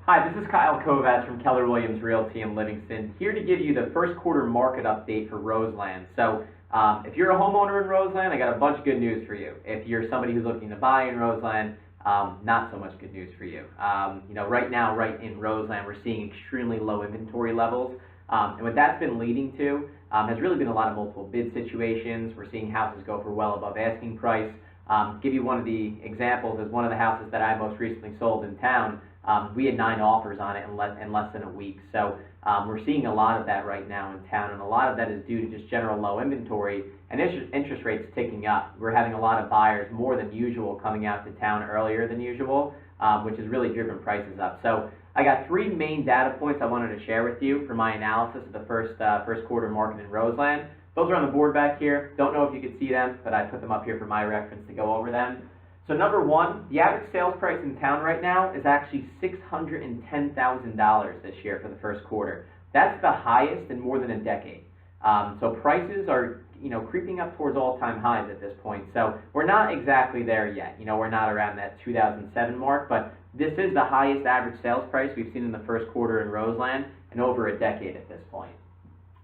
Hi, this is Kyle Kovats from Keller Realty in Livingston, here to give you the first quarter market update for Roseland. So if you're a homeowner in Roseland, I got a bunch of good news for you. If you're somebody who's looking to buy in Roseland, not so much good news for you. Right now, right in Roseland, we're seeing extremely low inventory levels. And what that's been leading to has really been a lot of multiple bid situations. We're seeing houses go for well above asking price. Give you one of the examples is one of the houses that I most recently sold in town. We had 9 offers on it in less than a week. So we're seeing a lot of that right now in town, and a lot of that is due to just general low inventory and interest rates ticking up. We're having a lot of buyers, more than usual, coming out to town earlier than usual, which has really driven prices up. So I got 3 main data points I wanted to share with you for my analysis of the first quarter market in Roseland. Those are on the board back here. Don't know if you can see them, but I put them up here for my reference to go over them. So number one, the average sales price in town right now is actually $610,000 this year for the first quarter. That's the highest in more than a decade. So prices are, creeping up towards all-time highs at this point. So we're not exactly there yet. We're not around that 2007 mark, but this is the highest average sales price we've seen in the first quarter in Roseland in over a decade at this point.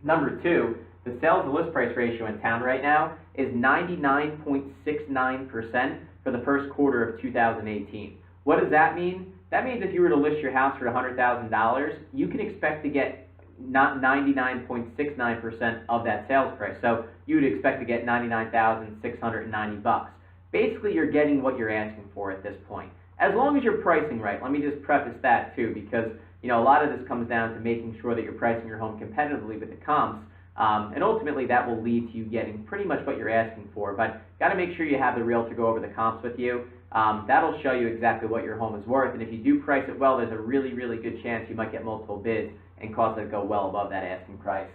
Number two, the sales to list price ratio in town right now is 99.69% for the first quarter of 2018. What does that mean? That means if you were to list your house for $100,000, you can expect to get not 99.69% of that sales price. So you would expect to get $99,690. Basically, you're getting what you're asking for at this point. As long as you're pricing right. Let me just preface that too, because a lot of this comes down to making sure that you're pricing your home competitively with the comps. And ultimately, that will lead to you getting pretty much what you're asking for. But got to make sure you have the realtor go over the comps with you. That'll show you exactly what your home is worth. And if you do price it well, there's a really, really good chance you might get multiple bids and cause it to go well above that asking price.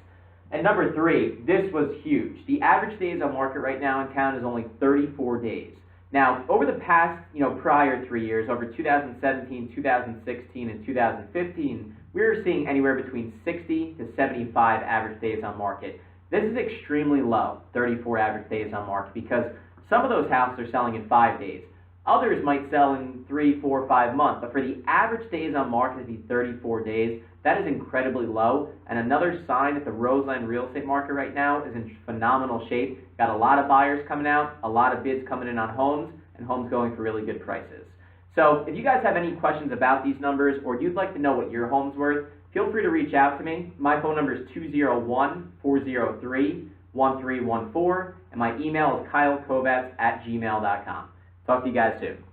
And number 3, this was huge. The average days on market right now in town is only 34 days. Now, over the past, prior 3 years, over 2017, 2016, and 2015, we were seeing anywhere between 60 to 75 average days on market. This is extremely low, 34 average days on market, because some of those houses are selling in 5 days. Others might sell in 3, 4, 5 months, but for the average days on market to be 34 days, that is incredibly low, and another sign that the Roseland real estate market right now is in phenomenal shape. Got a lot of buyers coming out, a lot of bids coming in on homes, and homes going for really good prices. So if you guys have any questions about these numbers, or you'd like to know what your home's worth, feel free to reach out to me. My phone number is 201-403-1314, and my email is kylekovats@gmail.com. Talk to you guys soon.